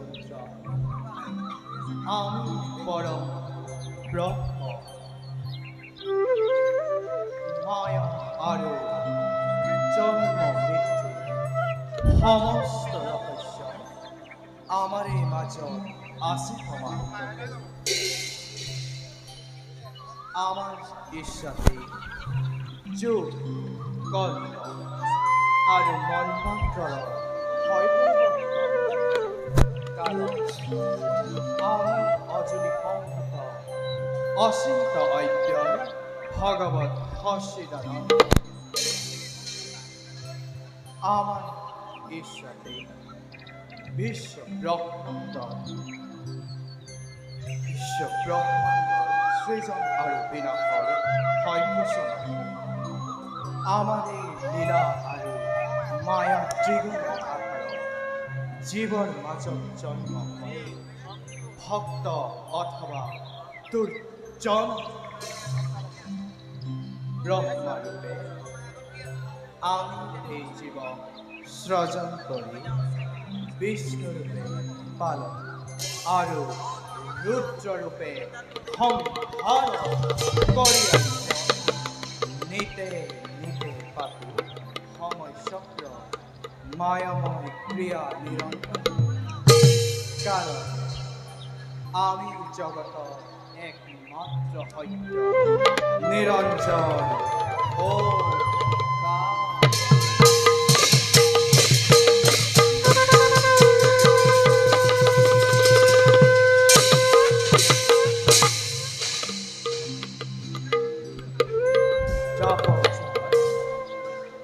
পুত্র আমি পরম ব্রহ্ম মায়া আরো জন্ম মৃত্যু সমস্ত রহস্য আমারে মাঝ আসি সমাহিত আমার ঈশ্বরে যুগ কল্প আর মন্মান্তর হয় কারণ আমি অজনী সংহত অসীমিত অদ্বয় ভগবত হর্ষিদানন্দ আমার ঈশ্বরে বিশ্ব ব্রহ্মাণ্ড সৃজন আৰু বিনাশৰ হয় ঘোষণা আমাৰ এই লীলা আৰু মায়া ত্ৰিগুণ আধাৰ জীৱৰ মাজত জন্ম হয় ভক্ত অথবা দুৰ্জন ব্ৰহ্মৰূপে আমি এই জীৱ সৃজন কৰি বিষ্ণুৰূপে পালন আৰু রুদ্ররূপে সংহার করিয়া নিতে নিতে পাতু সময় চক্র মায়াময় ক্রিয়া নিরন্তর কারণ আমি জগত একমাত্র সত্য নিরঞ্জন ও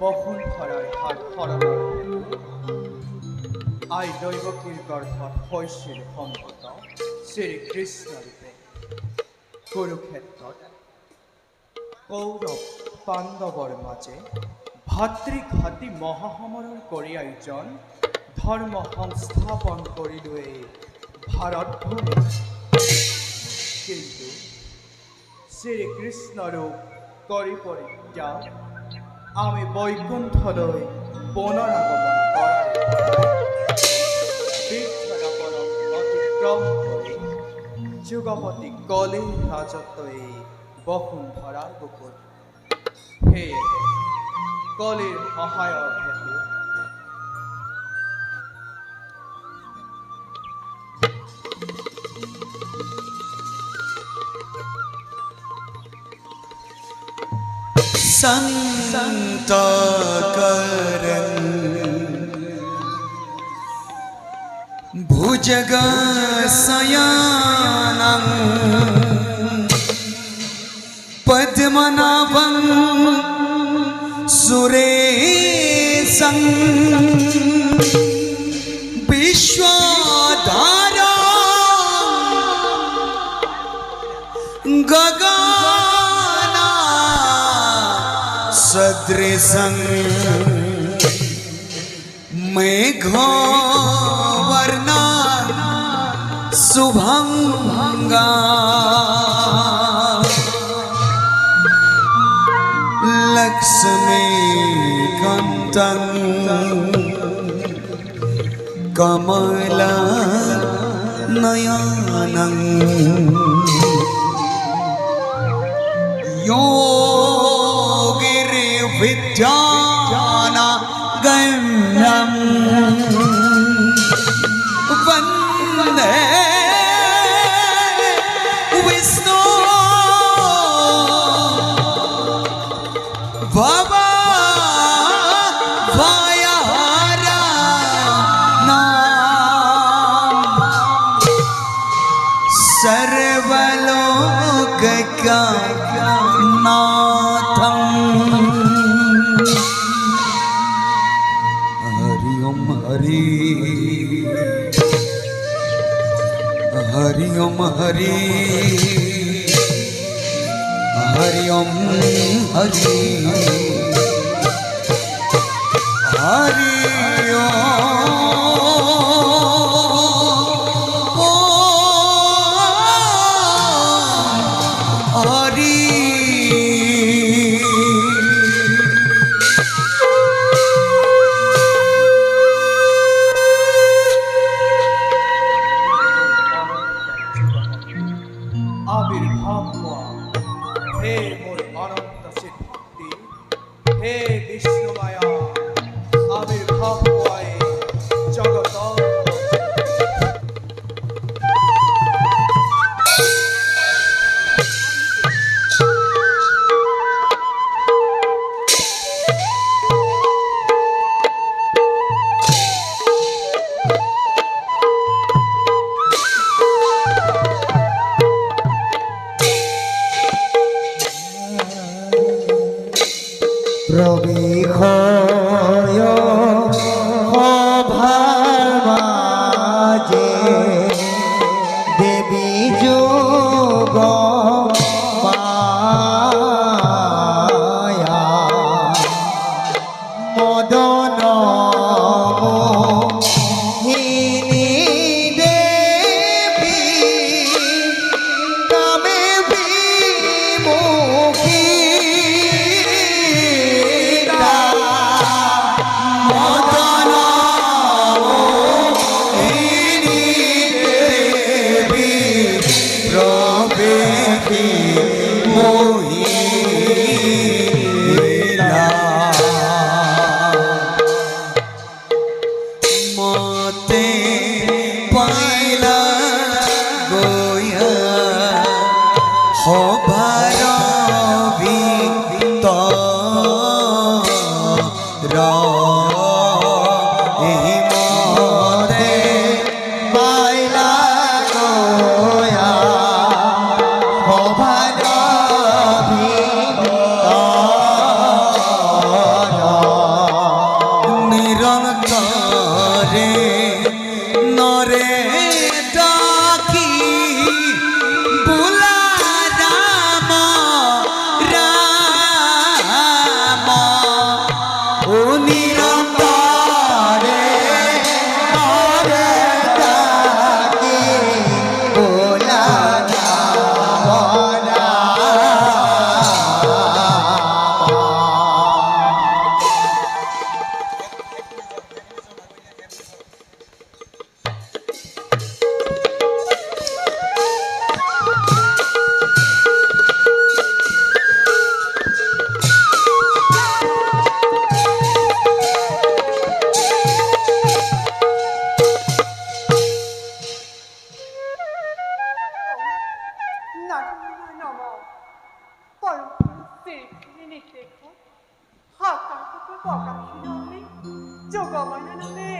বহুল খরায় হাত খরানোর আই দৈবকীর গর্ভত হৈছিল সম্ভত শ্রীকৃষ্ণরূপে কুৰুক্ষেত্ৰত কৌৰৱ পাণ্ডৱৰ মাজে ভাতৃঘাতী মহাসমৰৰ কৰি আয়োজন ধৰ্ম সংস্থাপন কৰিলোৱে ভাৰতভূমি কিন্তু শ্ৰীকৃষ্ণৰূপ কৰি পৰিত্যাগ আমি বৈকুণ্ঠলৈ পুনৰাগমন কৰাৰ অতিক্ৰম কৰি যুগপতি কলিৰ ৰাজত্বই বসুন্ধৰাৰ বুকুত সেয়ে কলিৰ সহায়ৰ হেতু संतकरं भुजगशयनं पद्मनाभं सुरेशं विश्वधारं गगना सदृशं मेघवर्णा शुभंगा लक्ष्मीकान्तं कमलनयनं योगिर्विद्यानगम्यं वन्दे विष्णु सर्वलोकनाथं हरि ओम हरि हरि ओम हरि हरि ओम हरि हरि রবি ক্ষয় অভার মাঝে দেবী যোগ মায়া মদন মোহিনী দেবী কামে বিমুখী মদন মোহিনী দেবী প্রবেশী মোহিলা মতে পাইলা গয়া হবার ভিতর এই মতে পাইলা গয়া হবার ভিতর নিরন্তরে নরে ডাকি বুলা রাম রাম ও নিরন্তরে নরে ডাকি বুলা রাম নম পরম শ্রী দেখো হাতাকে প্রকাশী নামে যোগমায়া নামে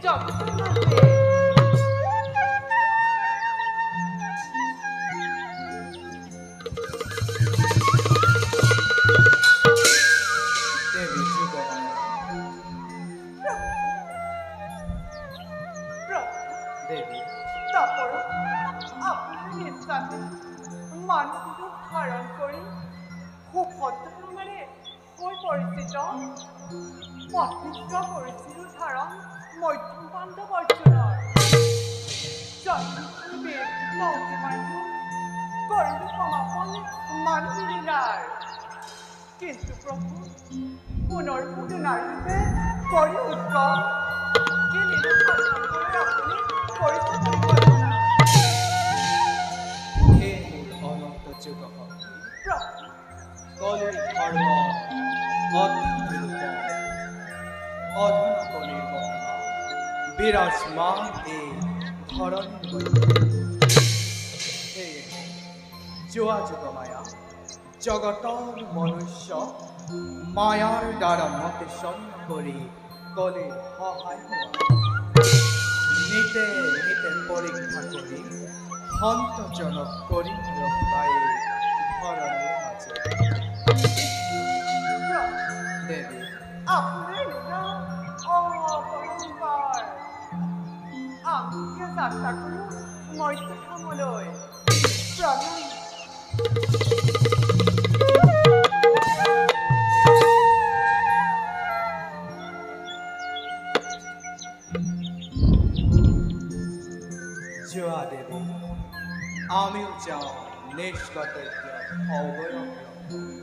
জগৎ নামে দেবী যুগমায়া দেবী তারপর আপনার নিঃশ্বাসে মানুষ ধারণ করে খুব ভদ্রনামে হৈ পৰিচিত পঁচিছ কৰিছিল ধাৰণ মধ্যম বান্ধৱ অৰ্জুনৰ জন্মপূৰ্বে মৌতি মানুহ কৰিলো সমাপন মানুহলীলাৰ কিন্তু প্ৰভু পুনৰ পুনৰ নাৰীৰূপে কৰি উৎসৱ কি লীলা সাধন কৰে আপুনি কৰিছে পৰিকল্পনা হে মোৰ অনন্ত যুগ প্ৰভু কলিৰ ধৰ্ম অদ্ভুত অধুনা কলিৰ মহিমা বিৰাজমান এই ধৰণীৰ সেয়ে যোৱা যুগমায়া জগতৰ মনুষ্য মায়াৰ দ্বাৰা মতেশন কৰি কলিৰ সহায় হোৱা নিতে নিতে পৰীক্ষা কৰি সন্তজনক কৰি ৰখাই ধৰণীৰ মাজে দেৱী আপনাৰ নাম অপৰম্পাৰ আমি যাত্ৰা কৰো মৈত্ৰ থামলয় প্ৰণাম যোৱা দেৱী আমিও যাওঁ নিষ্কৰ্তব্য অৱলম্বন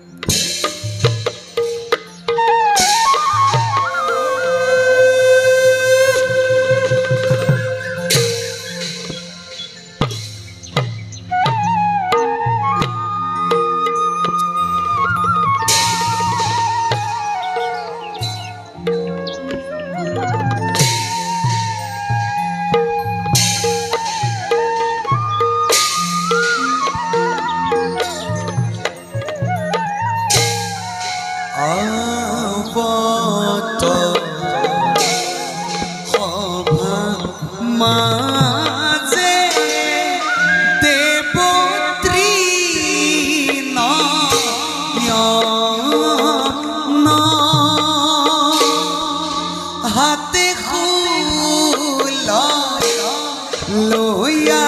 লইয়া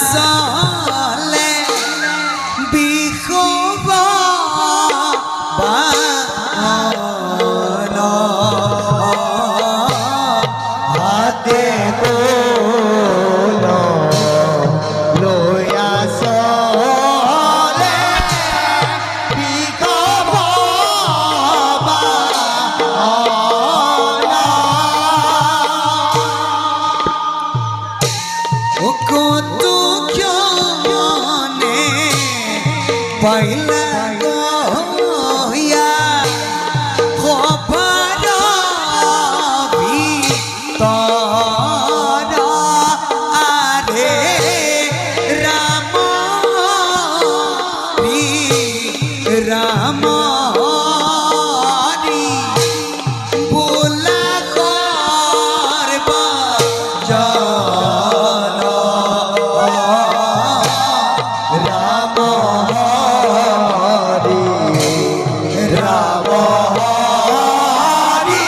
চলে বিহব হাতে লইয়া চলে বিহব কত ক্ষণে পাইলা গয়া খবর ভিতর আরে রাম রাম বোলা করব জন রাম হরি রাম হরি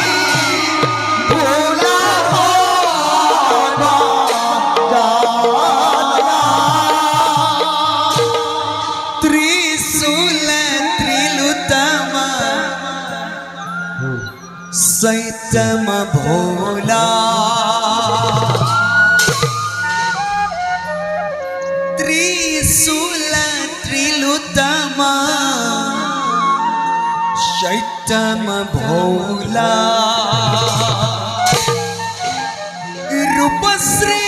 বোলা করব জন ত্রিশূল ত্রিলুতম सैतम भोला त्रिशूल त्रिलुतम सैतम भोला रूपश्री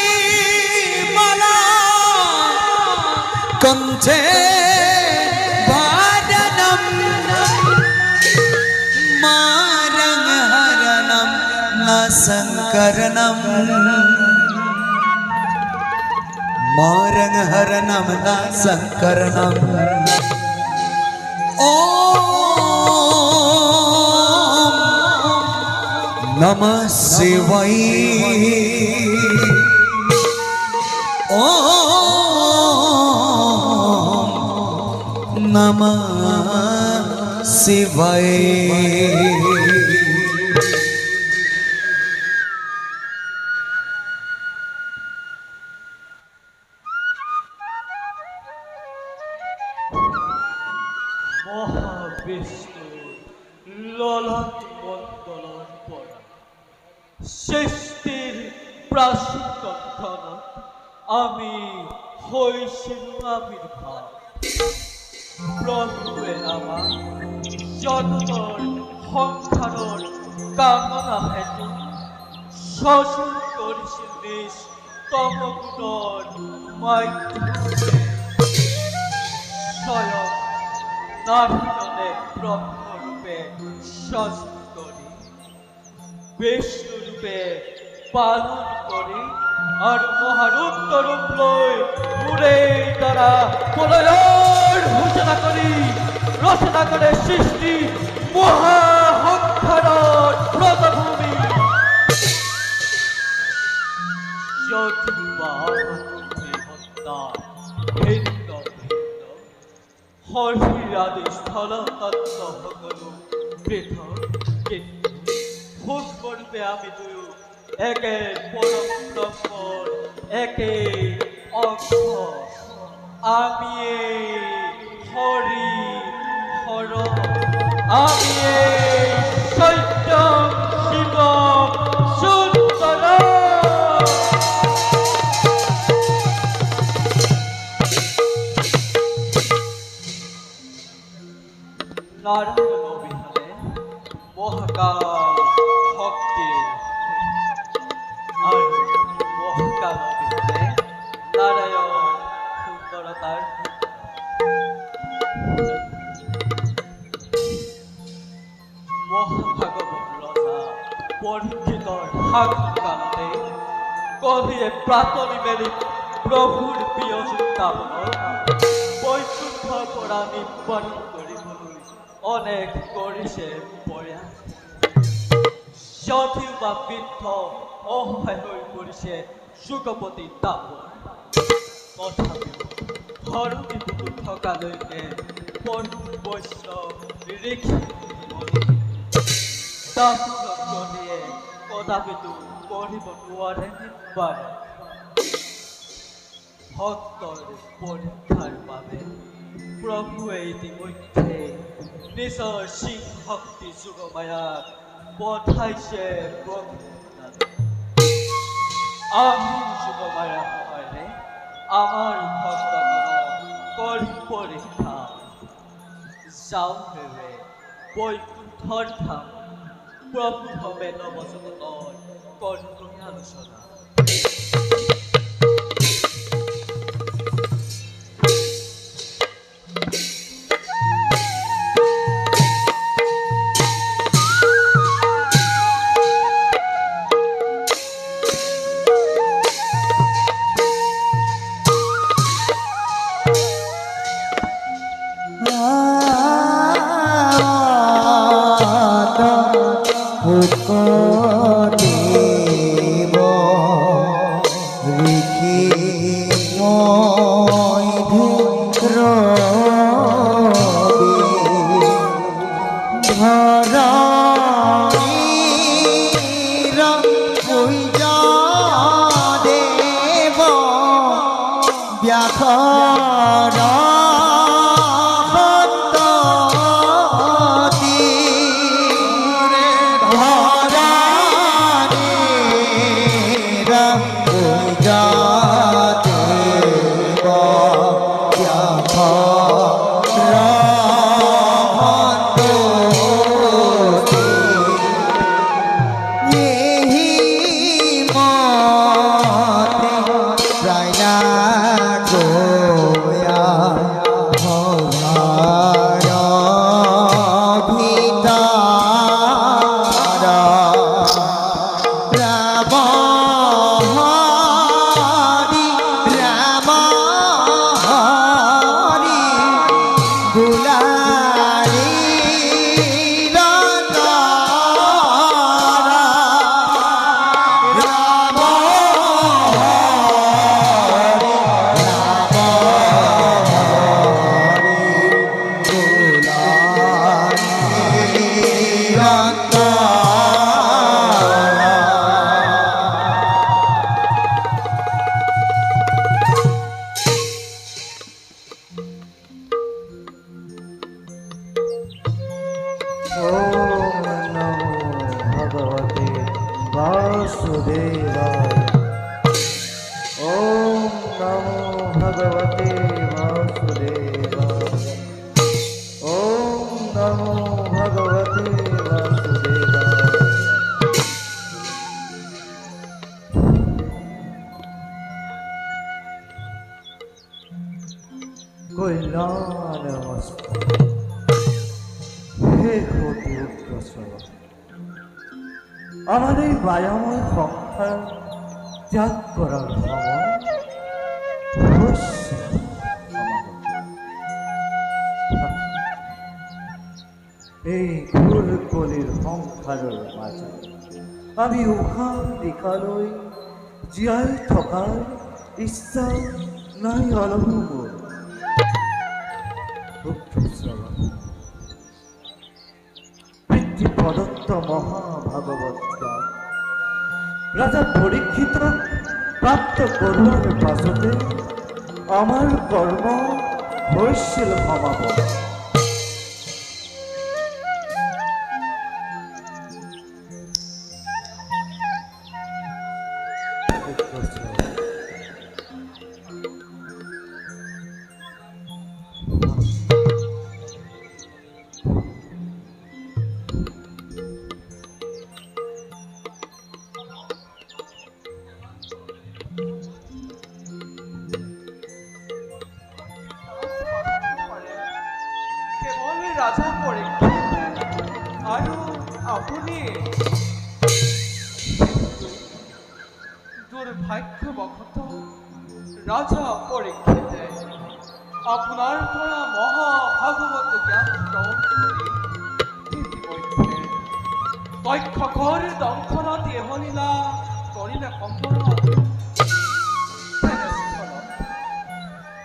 मला कंठे वादनम मारंग हरणम न संकरणम मारंग हरणम न संकरणम ओम नमः शिवाय ओम नमः शिवाय মহাবিষ্ণু ললাট মণ্ডলৰ পৰা সৃষ্টিৰ প্ৰাচীন কণ্ঠনত আমি হৈছিলোঁ আবিৰ্ভাৱ প্ৰভুৱে আমাক জনমৰ সংসাৰৰ কামনা হেতু সজীৱ কৰিছিল নিজ তমগুণৰ মাধ্যমেৰে স্বয়ং নারীজনে ব্রহ্মরূপে সজীব করি বিষ্ণুরূপে পালন করি আর মহারুদ্র রূপ লই উড়ে তারা প্রলয়ের ঘোষণা করি রচনা করে সৃষ্টি মহাহংকারর ব্রতভূমি ভিন্ন হরিরাদি স্থল তত্ত্ব সকলো পৃথক কিন্তু সূক্ষ্মৰূপে আমি দুয়ো একে পৰম ব্ৰহ্মৰ একে অংশ আমিয়ে হৰি হৰ আমিয়ে সত্যম শিৱম সুন্দৰম নাৰায়ণ অবিহনে মহাকাল শক্তিৰ আৰ মহাকাল অবিহনে নাৰায়ণ সুন্দৰতাৰ মহাভাগবত ৰচা পৰীক্ষিতৰ সাক্ষাৎকালতে কবিয়ে প্ৰাতলি মেলি প্ৰভুৰ প্ৰিয় চিন্তামনৰ বৈকুণ্ঠৰ পৰা নিৰ্বাণ কৰিবলৈ অনেক কৰিছে প্ৰয়াস যদিও বা বৃদ্ধ অসহায় হৈ পৰিছে যুগপতি তাপৰ তথাপিও ধৰণী বুকুত থকালৈকে বৈষ্ণৱ ঋষি তাপৰ কদাপিতো পঢ়িব নোৱাৰে নিৰ্বাণ ভক্তৰ পৰীক্ষাৰ বাবে প্ৰভুৱে ইতিমধ্যে নিজৰ সিংশক্তি যোগমায়াক পঠাইছে ব্ৰহ্মপুত্ৰত। আমি যোগমায়াৰ সহায়েৰে আমাৰ ভক্তগণক কৰি পৰীক্ষা যাওঁ হেৰে বৈকুণ্ঠৰ ধাম প্ৰভু ভৱে নৱজগতৰ কৰ্তৃ আলোচনা। আমাদেৰ মায়াময় সংসাৰ ত্যাগ কৰাৰ সময় এই ঘোৰ কলিৰ সংসাৰৰ মাজত আমি উশাহ নিশালৈ জীয়াই থকাৰ ইচ্ছা নাই অলপো মোৰ। প্ৰদত্ত মহাভাগবত জ্ঞান ৰাজা পৰীক্ষিতক প্ৰাপ্ত কৰবাৰ পাছতে আমাৰ কৰ্ম হৈছিল সমাপন। ৰাজা পৰীক্ষিত আৰু আপুনি দুৰ্ভাগ্যবশতঃ ৰাজা পৰীক্ষিতে আপোনাৰ পৰা মহাভাগৱত জ্ঞান গ্ৰহণ কৰি ইতিমধ্যে তক্ষকৰ দংশনত ইহলীলা কৰিলে সম্পূৰ্ণ।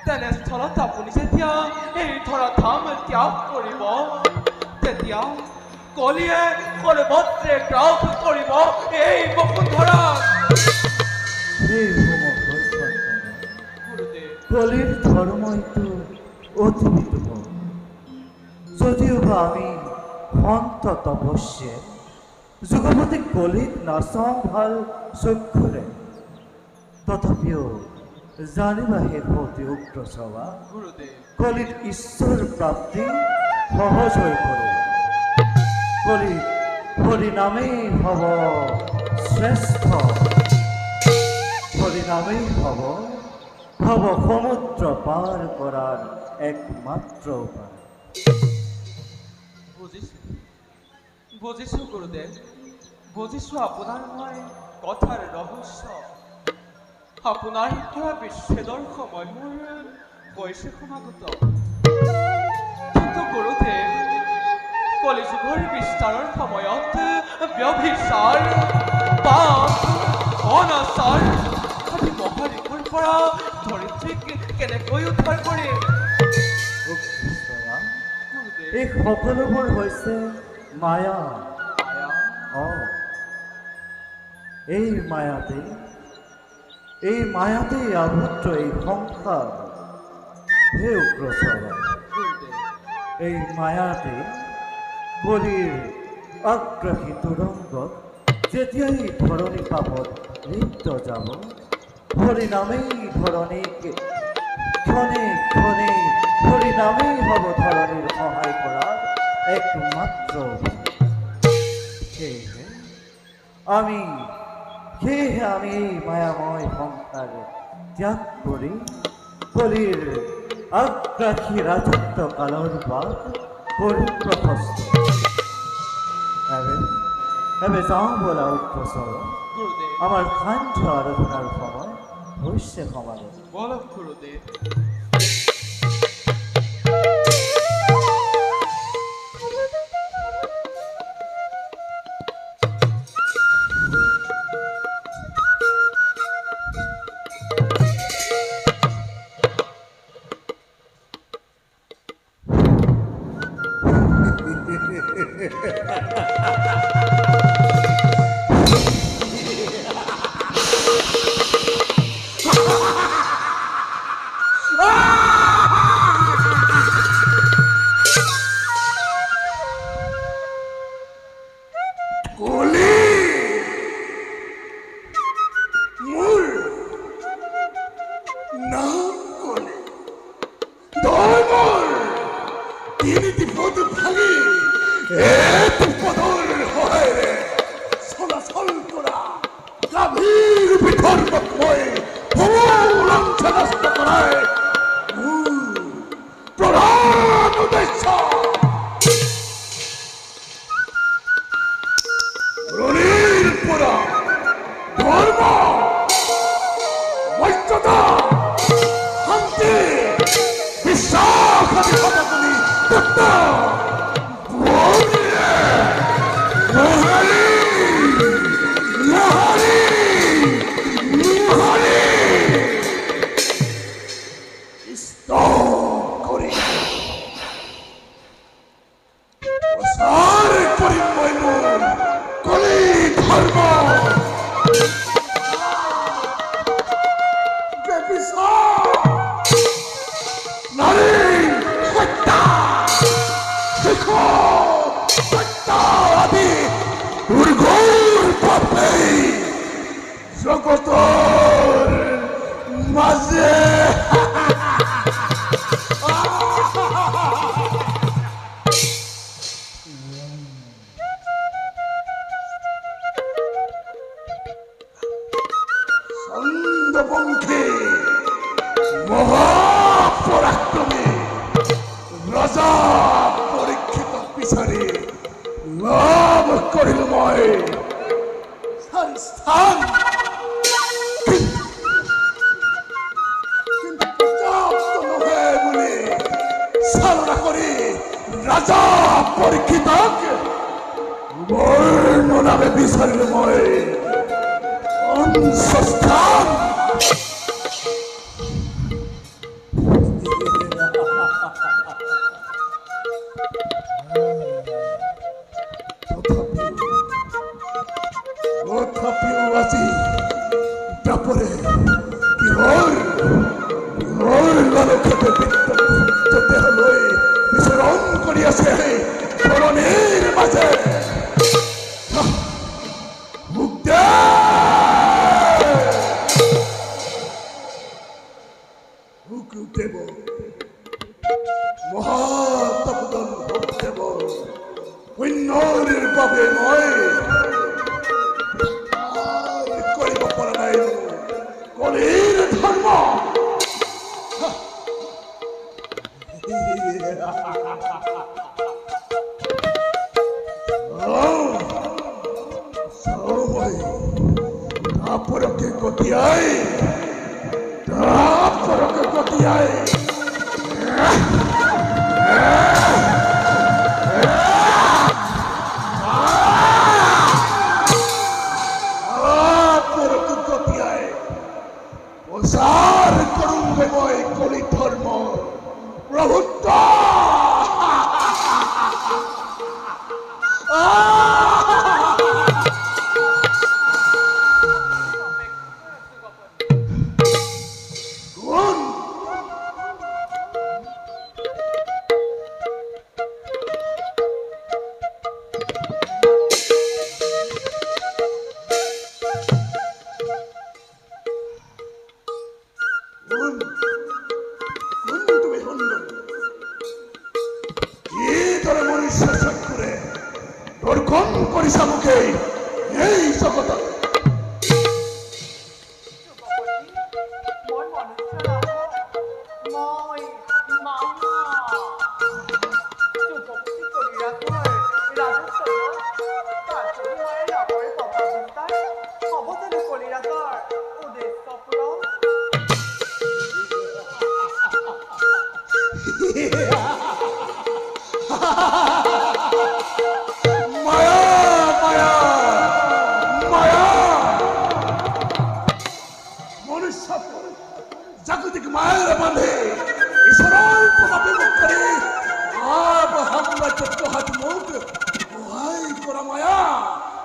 তেনেস্থলত আপুনি যেতিয়া এই ধৰাধাম ত্যাগ কৰিব তেতিয়া কলিয়ে সৰ্বত্ৰে গ্ৰাস কৰিব এই বসুন্ধৰা। হে গুৰুদেৱ, কলির ধর্মই তো অতি বিদুষ। যদিও বা আমি সন্ত তপস্যে যুগপতি কলিত নাচাওঁ ভাল চক্ষুৰে, তথাপিও জানিবা হে ভৌতি উগ্ৰ স্বভাৱ, গুরুদেব কলিত ঈশ্বর প্রাপ্তি সহজ হয়ে পড়ে। কলিত হরিনামেই হব শ্রেষ্ঠ, হরিনামেই হব সমুদ্র পার করার একমাত্র উপায়। বুজিছো বুজিছো গুরুদেব, বুজিছো আপোনাৰ মই কথাৰ ৰহস্য। আপোনাৰ পৰা বিচ্ছেদৰ সময় মোৰ হৈছে সমাগত। কিন্তু গুৰুদেৱ, কলিযুগৰ বিস্তাৰৰ সময়ত ব্যভিচাৰ, পাপ, অনাচাৰ আদি মহাদেশৰ পৰা ধৰিত্ৰীক কেনেকৈ উদ্ধাৰ কৰিম? গুৰুদেৱ, এই সকলোবোৰ হৈছে মায়া। মায়া, এই মায়াতেই আবদ্ধ এই সংসাৰ। হে উগ্ৰস্বভাৱ, গুৰুদেৱ, এই মায়াতে কলিৰ আগ্ৰাসী তুৰংগত যেতিয়াই ধৰণী পাপত লিপ্ত যাব, হৰিনামেই ধৰণীক ক্ষণে ক্ষণে হৰিনামেই হ'ব ধৰণীৰ সহায় কৰাৰ একমাত্ৰ উপায়। সেয়েহে আমি এই মায়াময় সংসাৰ ত্যাগ কৰি কলিৰ আগ্ৰাসী ৰাজত্ব কালৰ বাদ পৰিপ্ৰশস্ত। এবে যাওঁ বলা উগ্ৰস্বভাৱ, গুৰুদেৱ, আমাৰ সান্ধ্য আৰাধনাৰ সময় হৈছে সমাগত। বলক গুৰুদেৱ। জগতৰ মাঝে ছন্দপন্থী মহাপরাক্রমী রাজা পরীক্ষিত বিচারে লাভ করিল মই স্থান। কিন্তু পর্যাপ্ত নহে বলে সালনা করে রাজা পরীক্ষিতক বর্ণনামে বিচারিল মই অংশস্থান। তথাপিও আজি তারপরে কি হল দেব মহাতপদন দেব পুণ্যৰ বাবে মই আৰ কৰিব পৰা নাই কলিৰ ধৰ্ম Taporoke kotiai, taporoke kotiai. Taporoke kotiai. Osar korunge moi koli dharma, prabhutta. জাগতিক মায়ের বাঁধে ঈশ্বরের প্রভাবে মুক্তি আব হামলা চক্র হাত মুখ সহায় করা মায়া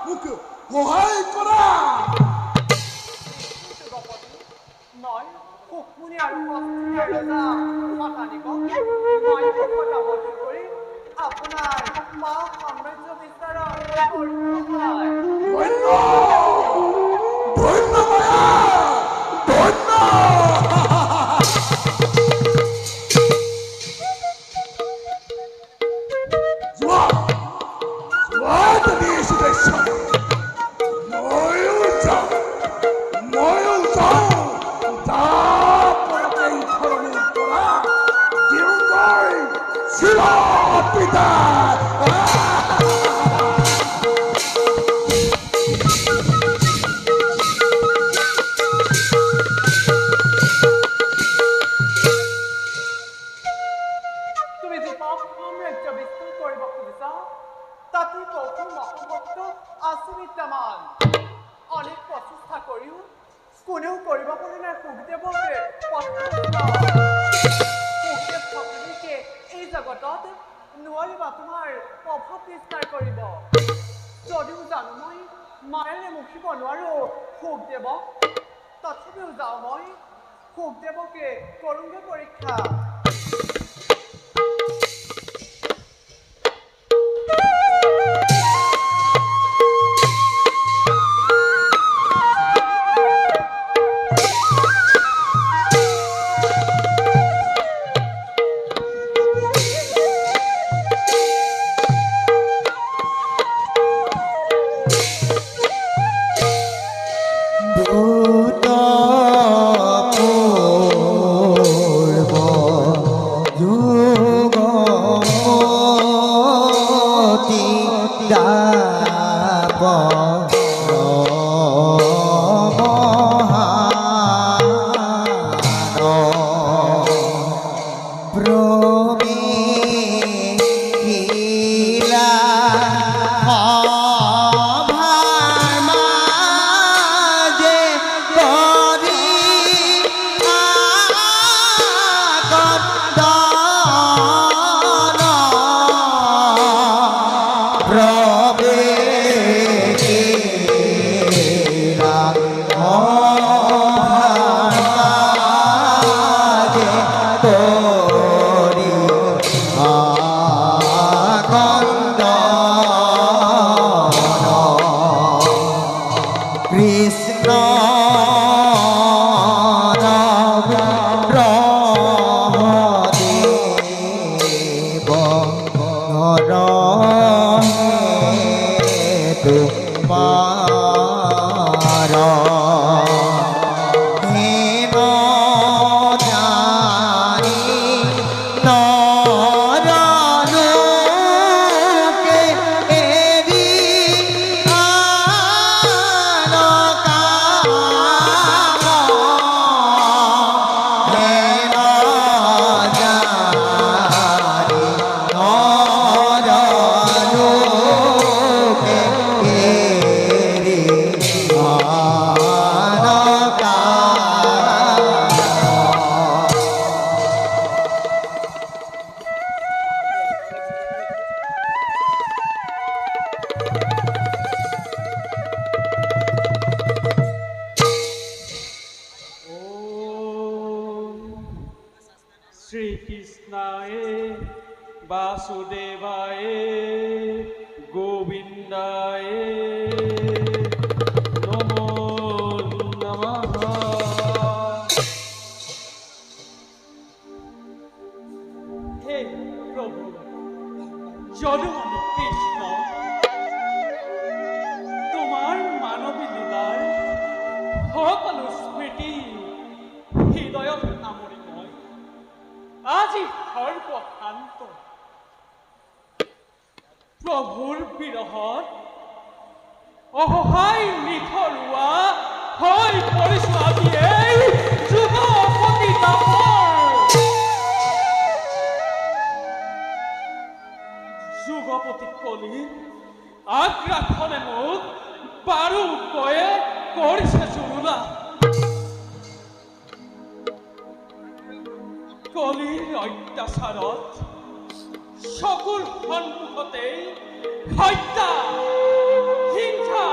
মুখ সহায় করা মই সুখমুনি আৰু কষ্টমুনিৰ ৰজা মাতানিক মই কথা বদল কৰি আপোনাৰ মা সাম্ৰাজ্য বিস্তাৰৰ ধন্য ধন্য মায়া ধন্য অনেক প্ৰচেষ্টা কৰিও কোনেও কৰিব পৰা নাই সুখদেৱকে সুখদেৱ ভগৱতীকে এই জগতত নোৱাৰিবা তোমাৰ প্ৰভাৱ বিস্তাৰ কৰিব যদিও জানো মই মায়েৰে মুখিব নোৱাৰো সুখদেৱক তথাপিও যাওঁ মই সুখদেৱকে কৰোঁগে পৰীক্ষা Krishna Ram শ্ৰীকৃষ্ণায় বাসুদেবায় গোবিন্দায় নমো নমঃ। হে প্ৰভু জনমনি কৃষ্ণ, তোমাৰ মানৱী লীলাৰ সকলো স্মৃতি হৃদয়ত আমৰি মই আজি সৰ্বশান্ত। প্ৰভুৰ বিৰহত অসহায় নিথৰুৱা হৈ পৰিছো আজি এই যুগপতি দামৰ। যুগপতি কলিৰ আগ্ৰাসনে মোক বাৰুকৈয়ে কৰিছে জুৰুলা। কলিৰ অত্যাচাৰত চকুৰ সন্মুখতেই হত্যা, হিংসা,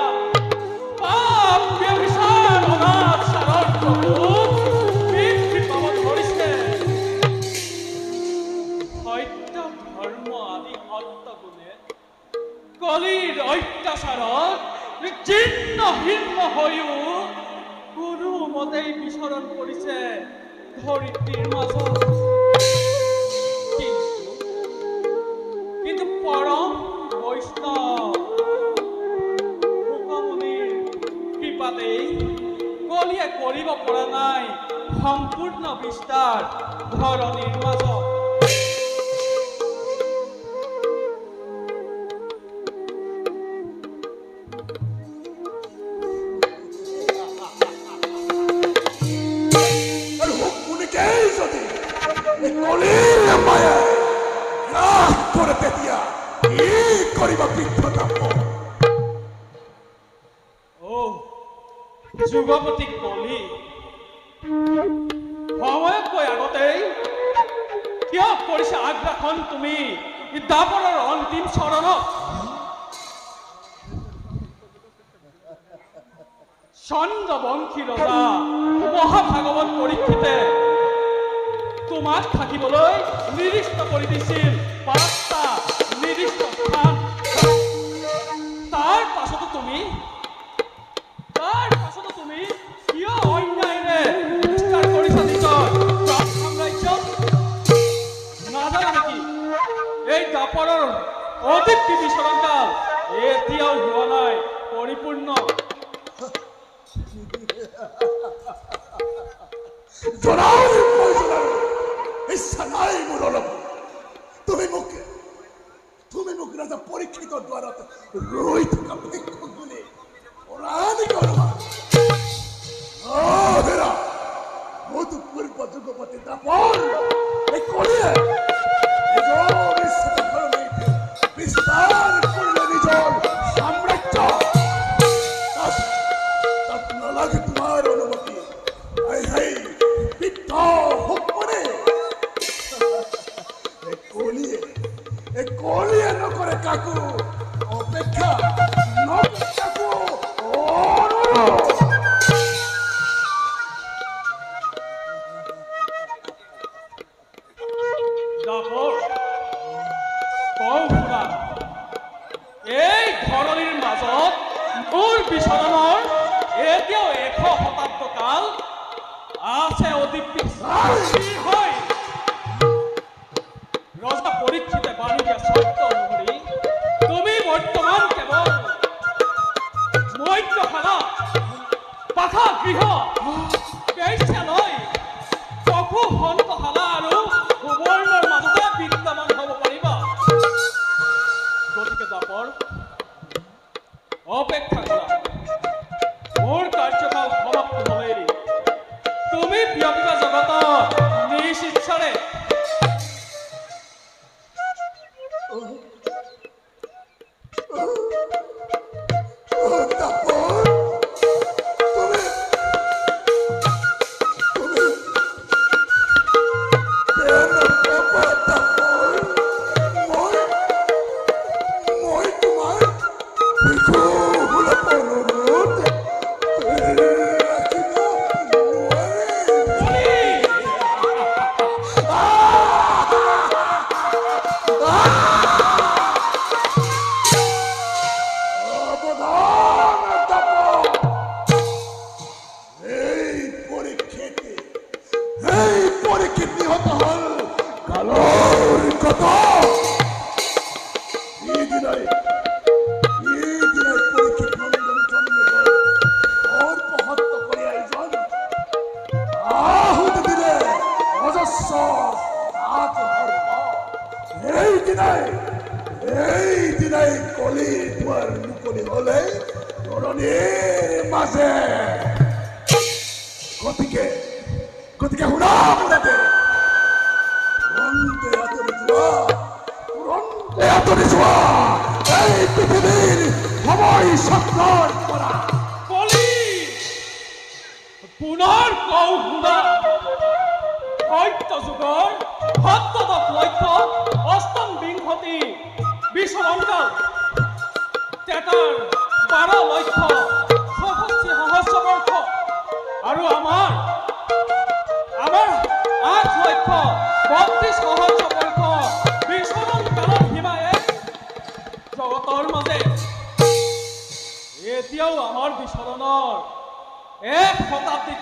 পাপ, ব্যভিচাৰ, অনাচাৰৰ প্ৰকোপ বৃদ্ধি পাব ধৰিছে। সত্য ধৰ্ম আদি সত্যগুণে কলিৰ অত্যাচাৰত জীৰ্ণ শীৰ্ণ হৈও কোনোমতেই বিচৰণ কৰিছে ধৰিত্ৰীৰ মাজত। কিন্তু পৰম বৈষ্ণৱ মুখমুনিৰ কৃপাতেই কলিয়ে কৰিব পৰা নাই সম্পূৰ্ণ বিস্তাৰ ধৰণীৰ মাজত। আৰু শুকুনিকেই যদি এই কলিৰ মায়াই নাশ কৰে তেতিয়া কি কৰিব বৃদ্ধতাম্য? যুগপতি কলি সময়তকৈ আগতেই কিয় কৰিছে আগ্ৰাসন তুমি দাপৰৰ অন্তিম চৰণত? চন্দ্ৰবংশী ৰজা মহাভাগৱত পৰীক্ষিতে তোমাক থাকিবলৈ নিৰ্দিষ্ট কৰি দিছিল ৫টা নিৰ্দিষ্ট স্থান। তাৰ পাছতো তুমি কিয় অন্যায়ৰে বিস্তাৰ কৰিছা নিজৰ সাম্ৰাজ্য? নাজানা নেকি এই দাপৰৰ অদীপ্তি বিচৰণকাল এতিয়াও হোৱা নাই পৰিপূৰ্ণ? ইচ্ছা নাই মোৰ অলপ। তুমি মোক ৰাজা পৰীক্ষিতৰ দ্বাৰত ৰৈ থকা ভিক্ষুক বুলি মধু পূৰ্ব যুগপতি দাপৰ এই কলিয়ে বিস্তাৰ কৰিলে নিজৰ সাম্ৰাজ্য। তাত নালাগে তোমাৰ অনুমতি। বৃদ্ধ শুকমনি এই কলিয়ে নকৰে কাকো অপেক্ষা, নকৰে কাকো অনুৰোধ। এই ধৰণীৰ মাজত মোৰ বিচৰণৰ এতিয়াও ১০০ শতাব্দ কাল আছে অদীপ্তি হৈ। ৰজা পৰীক্ষিতে বান্ধি দিয়া চৰ্ত অনুসৰি তুমি বৰ্তমান কেৱল মধ্যশালা, পাঠাগৃহ, বেশ্যালয়, পশু সন্তশালা আৰু সুবৰ্ণৰ মাজতে বিদ্যমান হ'ব পাৰিবা। গতিকে দাপৰ অপেক্ষা কৰা। মোৰ কাৰ্যকাল সমাপ্ত হ'লেই তুমি বিয়পিবা জগতত নিজ ইচ্ছাৰে। পৰিণত হল কালৰ কথা এইদিনাই পৰীক্ষিত নন্দন জন্মে অল্পহত্য কৰি আয়োজন আহুতি দিলে অজস্ৰ এইদিনাই কলি দুৱাৰ মুকলি হলে ধৰণীৰ মাজে গতিকে শুনা মুৰাদে তুৰন্তে আঁতৰি যোৱা এই পৃথিৱীৰ সময় চক্ৰৰ পৰা কলি পুনৰ কওঁ শুনা সত্য যুগৰ সত্যদশ লক্ষ্য অষ্টম বিংশতি বিচৰণকাল তেতাৰ 12 লক্ষ 66 সহস্ৰ বৰ্ষ আৰু আমাৰ 8 লক্ষ 32 সহস্ৰ বৰ্ষ বিচৰণ কালৰ সীমায়ে জগতৰ মাজে এতিয়াও আমাৰ বিচৰণৰ 1 শতাব্দীত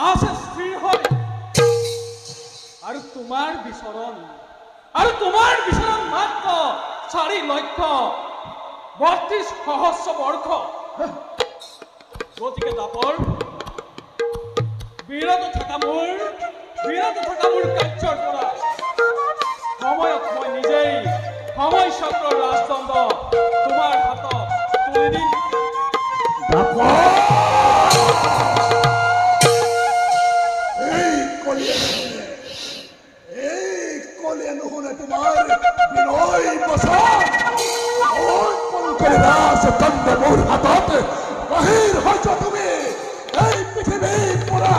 আছে স্থিৰ হৈ আৰু তোমাৰ বিচৰণ মাত্ৰ 4 লক্ষ 32 সহস্ৰ বৰ্ষ গতিকে দাপৰ বিৰত থকা মোৰ কাৰ্যৰ পৰা সময়ত মই নিজেই সময় চক্ৰৰ ৰাজদণ্ড তোমাৰ হাতত তুলি দিম কলিয়ে নুশুনে তোমাৰ বিনয় বচন দণ্ড মোৰ হাতত বাহিৰ হৈছ তুমি এই পৃথিৱীৰ পৰা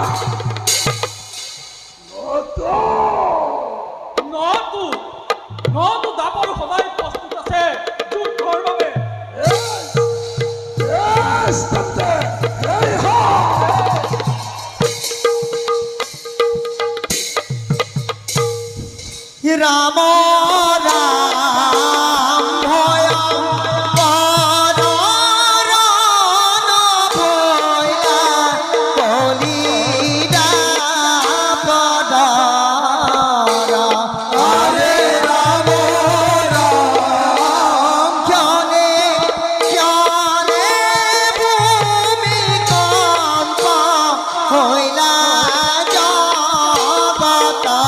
নটো দাপৰ সদায় প্ৰস্তুত আছে যুদ্ধৰ বাবে রাম রাম ভয় পরণ ভয়া কলিদা পদরা হরে রাম রাম ক্ষণে ক্ষণে ভূমিকম্প হইলা জগতা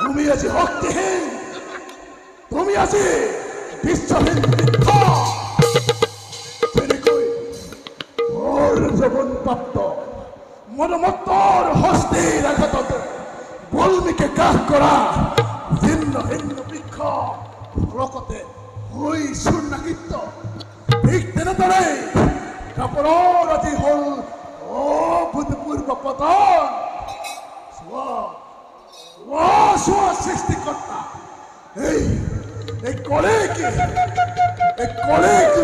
তুমি আজি শক্তিহীন তুমি আজি বিশ্বহীন তেনেকৈ মোৰ জীৱন প্ৰাপ্ত মনোমত্তৰ হস্তিৰ আঘাতত বল্মীকে কাহ কৰা ভিন্ন ভিন্ন বৃক্ষ লগতে হৈ চূৰ্ণাকৃত ঠিক তেনেদৰে কাপোৰৰ আজি হ'ল অভূতপূৰ্ব পতন চোৱা সৃষ্টিকৰ্তা এই কলে কি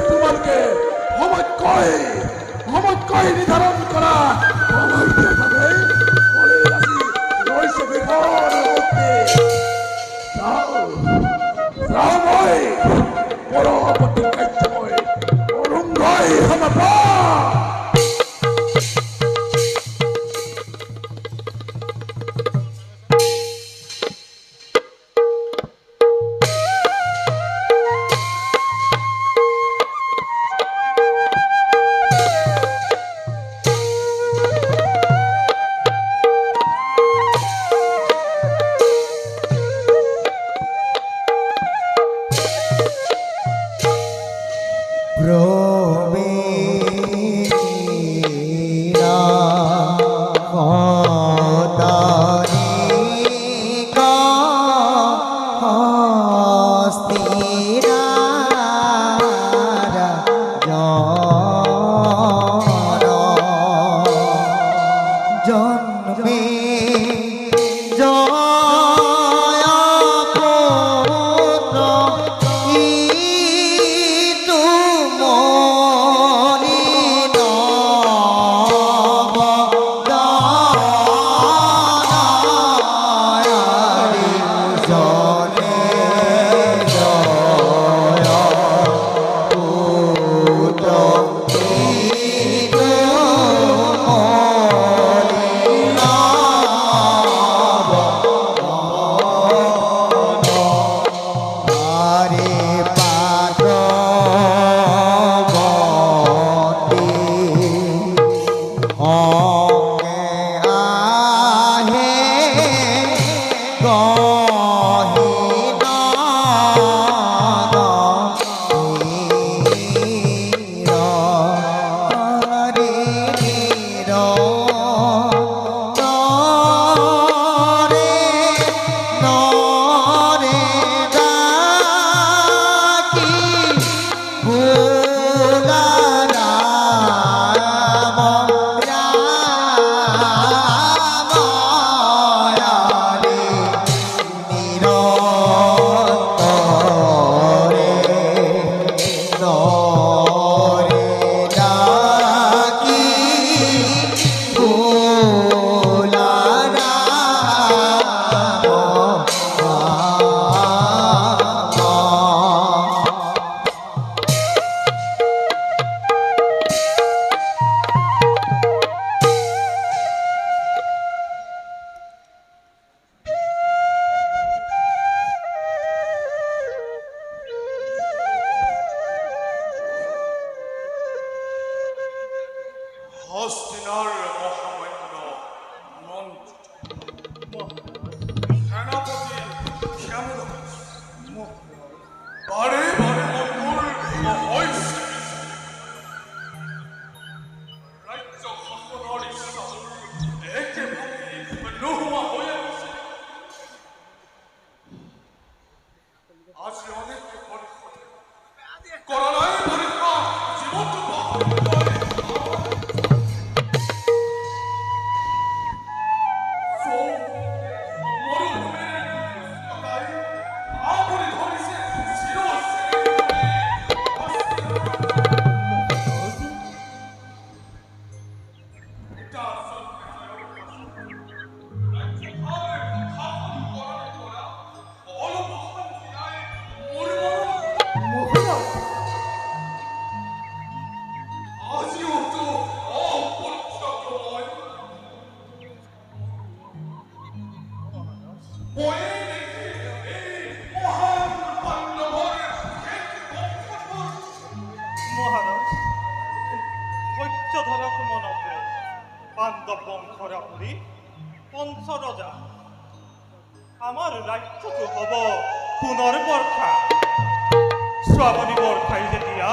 তোমালোকে সময় ভাগ্যই নির্ধারণ করা সময়তে যাবে বলে রাখি রয়েছে বিপদ মধ্যে যাও যাও মই পরবর্তী কার্যময় অরুঙ্গই হনপা প্রবীরা কদানিকা হস্তিরা জন্মে জয় পুত্র ইতু মনি নব দানারি জনে জয় পুত্র ইতু মনি নব আরে পার্বতী অঙ্গে আহে হস্তিনার মহামান্য সেনাপতি শ্যামদাস বারে বারে মঙ্গল হয়েছে রাজ্য শাসনের ইচ্ছা একেবারে নোহোয়া হয়ে গেছে আজ অনেক পরীক্ষা করোনায় পরীক্ষা জীবন মহারাজ ধৈর্যধরক মনতে বান্ধব বংশরা কৰি পঞ্চৰজা আমাৰ ৰাজ্যটো হ'ব পুনৰ বৰ্ষা শ্ৰাৱণী বৰ্ষাই যেতিয়া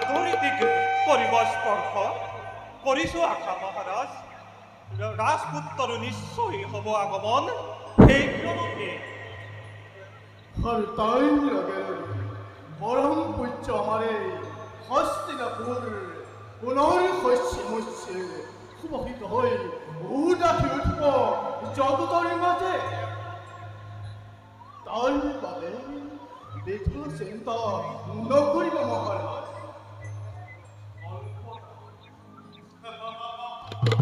ধৰিত্ৰীক কৰিব স্পৰ্শ কৰিছোঁ আশা মহাৰাজ ৰাজপুত্ৰৰ নিশ্চয় হ'ব আগমন সেই ক্ৰমতে আর তাই লগে পরম পূজ্য আমারে হস্তিনাপুর পুনর শস্য মৎস্যে সুমোহিত হয়ে উদাসী উঠব জগতর মাঝে তার বাবে দেখো চিন্তা নকরিব মহারাজ শত্ৰুৰ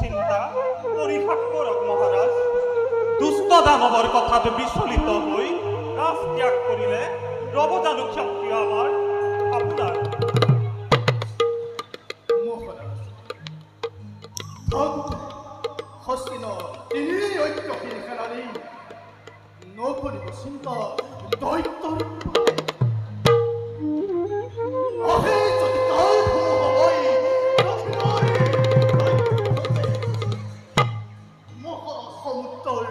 চিন্তা পৰিহাস কৰক মহাৰাজ। দুষ্ট দানৱৰ কথাত বিচলিত হৈ ৰাজ ত্যাগ কৰিলে ৰব জানো ক্ষত্ৰিয় আমাৰ আপোনাৰ? মহাৰাজ হস্তিন তিনি ঐক্যশীল সেনানী নকৰিব চিন্তা দৈত্যৰ আহে যদি কাল হয় মহাসমুদ্ৰৰ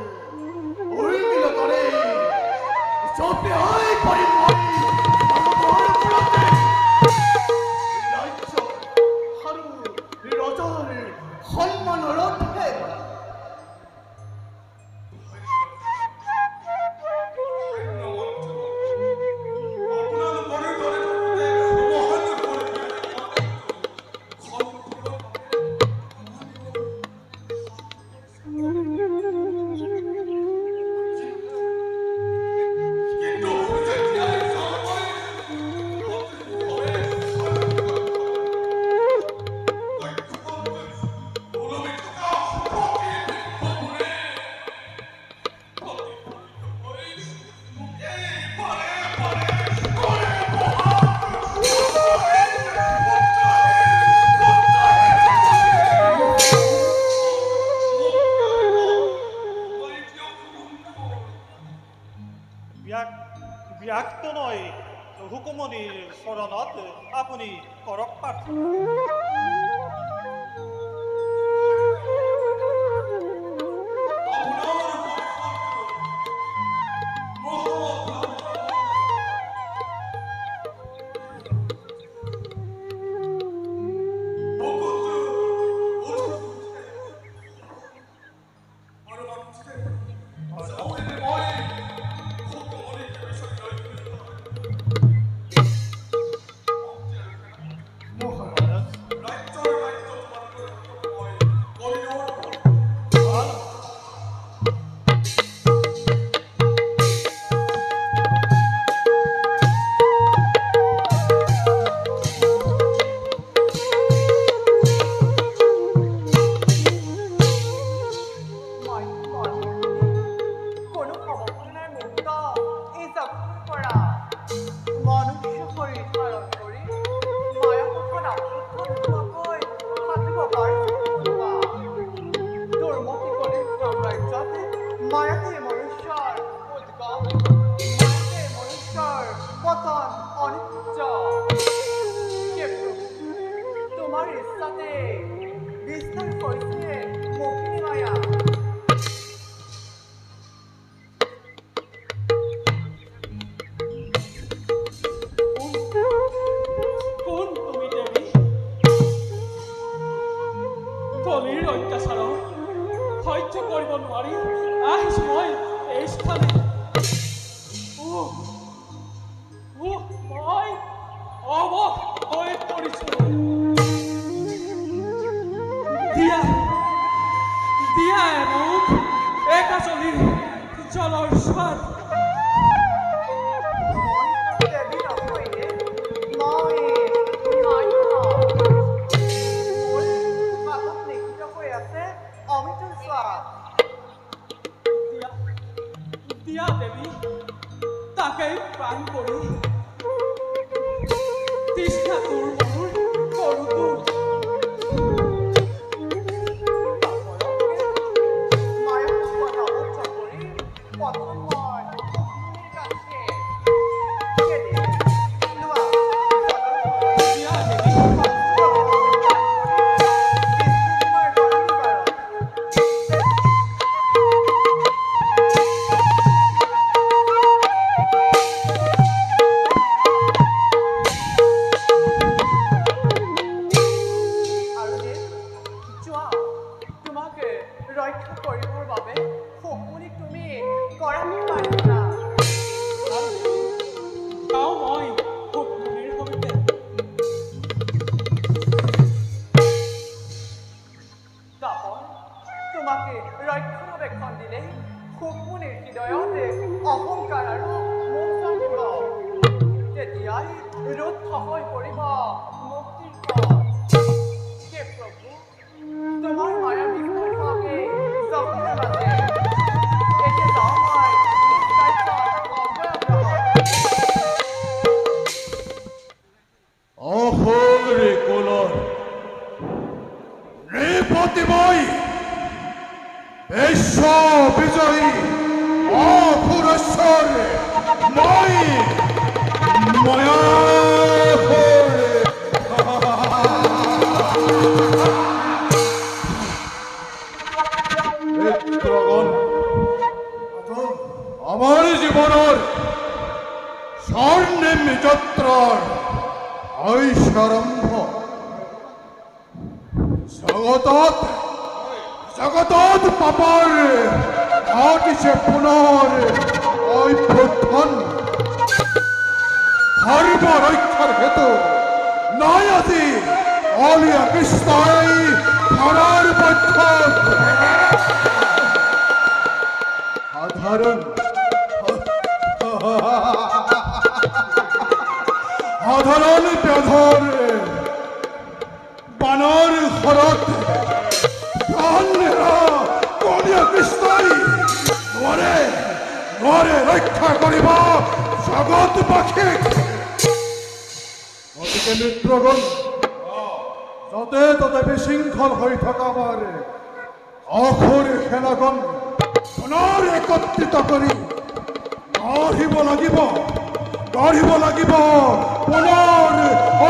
উৰ্মিলতাৰে চবে হৈ পৰিম ৰাজ্য আৰু ৰজাৰ সন্মানৰ অৰ্থে ব্যক্ত নয় হুকুমনিৰ চৰণত আপুনি কৰক প্ৰাৰ্থনা। মায়াতে মনুষ্যৰ উদ্গম, মায়াতে মনুষ্যৰ পতন অনিত্য। হে প্ৰভু, তোমাৰ ইচ্ছাতে বিস্তাৰ কৰিছে মোহিনী মায়া। কোন তুমি দেৱী? কলিৰ অত্যাচাৰক সহ্য কৰিব নোৱাৰি আহিছো মই এই স্থানে। মই অৱশ হৈ পৰিছো। দিয়া দিয়া মোক একাজলি জলৰ স্বাদ। মই দেৱী নহৈয়ে, মই মায়া। মোৰ হাতত লিখিত হৈ আছে অমৃতৰ স্বাদ। দিয়া দেৱী, তাকেই প্ৰাণ কৰি তৃষ্ণা তোৰ মোৰ কৰোঁ। মায়াক স্বাদ আবদ্ধ কৰি পতন মই গাঠে। পেলাই ৰুদ্ধ হৈ পৰিব মুক্তিৰ পথ। হে প্ৰভু, তোমাৰ মায়া বিস্মৰ্শকে জগতে বাজে। এতিয়া যাওঁ মই নিজ কাৰ্যত অব্যাহত। অহোৰে কোলৰ নৃপতিময় বিশ্ব বিজয়ী অসুৰেশ্বৰ মই মিত্ৰগণ, আমাৰ জীৱনৰ স্বৰ্ণিম যাত্ৰাৰ ঐশ্বৰম্ভ জগতত পাপাৰ ঘটিছে পুনৰ অভ্যুত্থান। ধৰ্ম ৰক্ষাৰ হেতু নাই আজি অলিয়া কৃষ্ণই ধৰাৰ পক্ষত। সাধাৰণ ব্যাধৰ বানৰ ঘৰত কলিয়া কৃষ্ণই নোৱাৰে ৰক্ষা কৰিব জগতবাসীক। গতিকে মিত্ৰগণ, য'তে ত'তে বিশৃংখল হৈ থকা আমাৰ অসুৰ সেনাগণ পুনৰ একত্ৰিত কৰি গঢ়িব লাগিব পুনৰ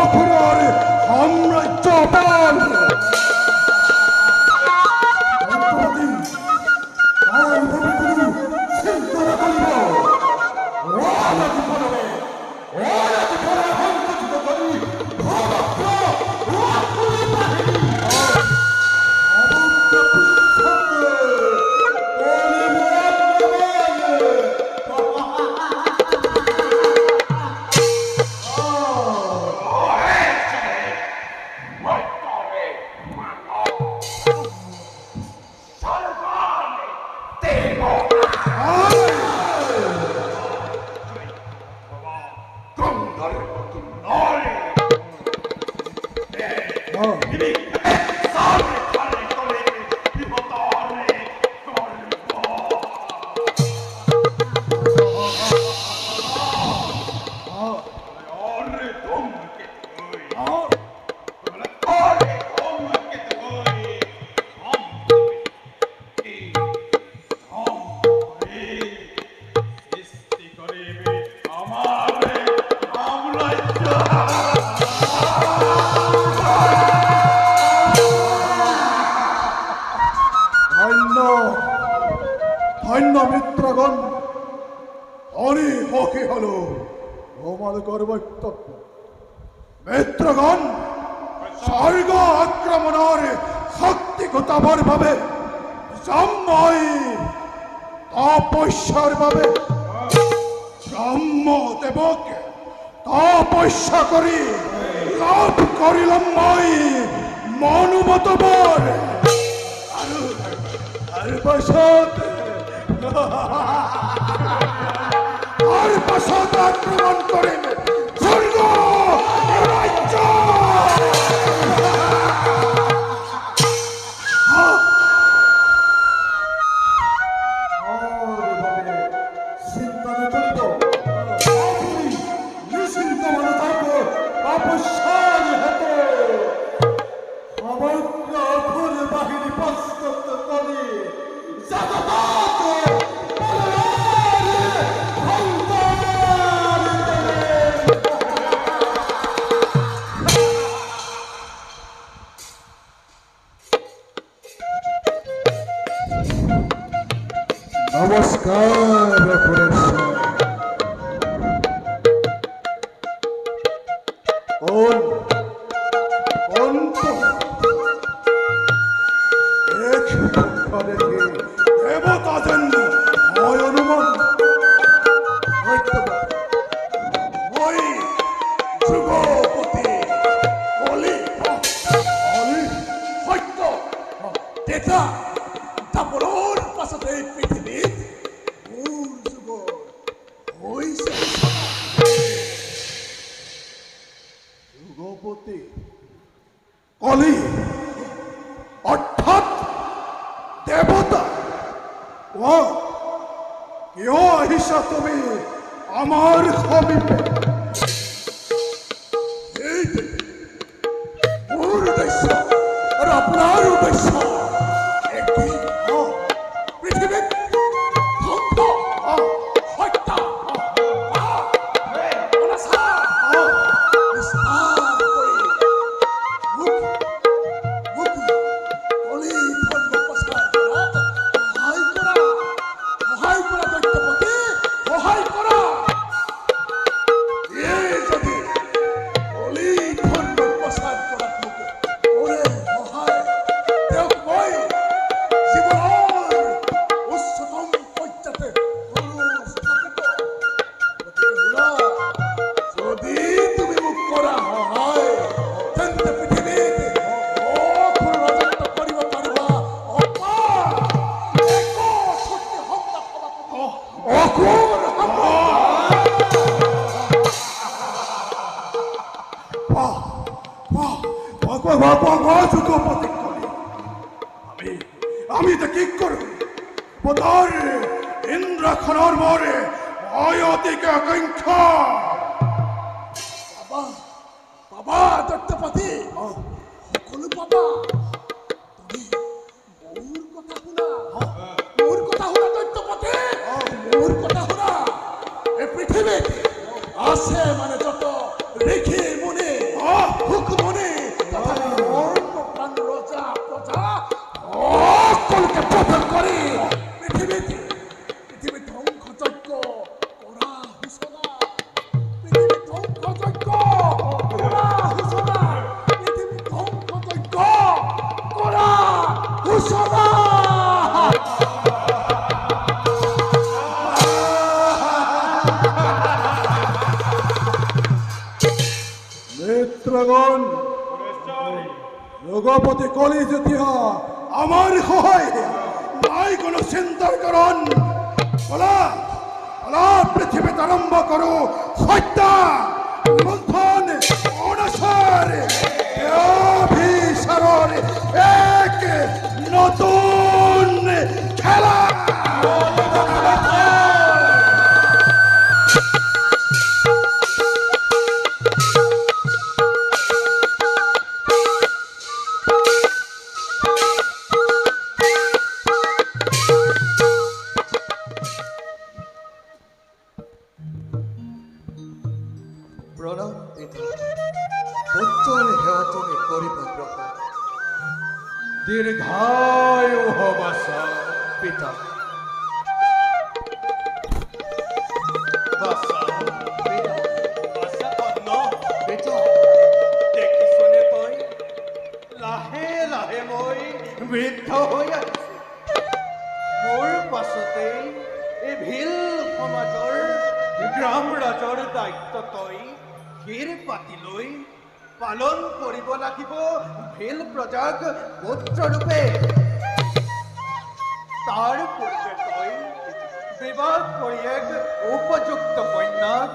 অসুৰৰ সাম্ৰাজ্য পাল। ধন্য মিত্ৰগণ, হৰি হকি হলো তোমালোকৰ বক্তব্য। মিত্ৰগণ, স্বৰ্গ আক্ৰমণৰ শক্তি গোটাবৰ বাবে যাম মই তপস্যাৰ বাবে। ব্ৰহ্মদেৱক তপস্যা কৰি লাভ কৰিলাম মই মনোমতবৰ। আৰু পাছত আক্ৰমণ কৰেন স্বৰ্গ ৰাজ্য। চিন্তা নকৰিব, নিশ্চিন্ত মনে থাকব তপস্যাৰ হেতু সমগ্ৰ অসুৰ বাহিনী প্ৰস্তুত কৰি নমস্কাৰ দেবতাজন হয় অনুমান মই যুগপতি কলি সত্য দেখা দাপৰৰ পাছতে পৃথিৱীত মোৰ যুগ হৈছে পতি কলি অৰ্থাৎ দেবতা ও কিয় আহিছা তুমি আমাৰ সমীপে এই যে মোৰ উদ্দেশ্য আৰু আপোনাৰ উদ্দেশ্য একেই পৃথিৱীত ধ্বংস হত্যা আমি তো কি কৰব বোধৰ ইন্দ্ৰখনৰ মোৰে অয়তিকে আকাঙ্ক্ষা বাবা বাবা দত্তপতি সকলো বাবা তুমি মোৰ কথা শুনা দত্তপতি মোৰ কথা শুনা এই পৃথিৱীত আছে মানে যত ঋষি মুনি হুক মুনি প্রাণ রজা প্রজা সকলকে পতন করে পৃথিবী ধ্বংসযজ্ঞ করা হুসনা পৃথিবী ধ্বংসযজ্ঞ করা হুসনা পৃথিবী ধ্বংসযজ্ঞ করা হুসনা মিত্রগণ রঘুপতি কলি যেতিয়া আমার সহায় নাই কোনো চিন্তার কারণ বলা বলা পৃথিবীতে আরম্ভ করো হত্যা মন্থন অনসর অভিসারের এক নতুন খেলা প্রণাম পিতা পুত্রের হেয় তুমি করিব গ্রহণ দীর্ঘায়ু হবাসা পিতা বাছা বাছা অন্ন পিতা দেখিছনে তই লাহে লাহে মই বৃদ্ধ হৈ আহিছো মোৰ পাছতেই এই ভিল সমাজৰ গ্ৰাম ৰাজৰ দায়িত্ব তই শিৰ পাতি লৈ পালন কৰিব লাগিব ভিল প্ৰজাক পুত্ৰৰূপে তাৰ পূৰ্বে তই বিবাহ কৰি এক উপযুক্ত কন্যাক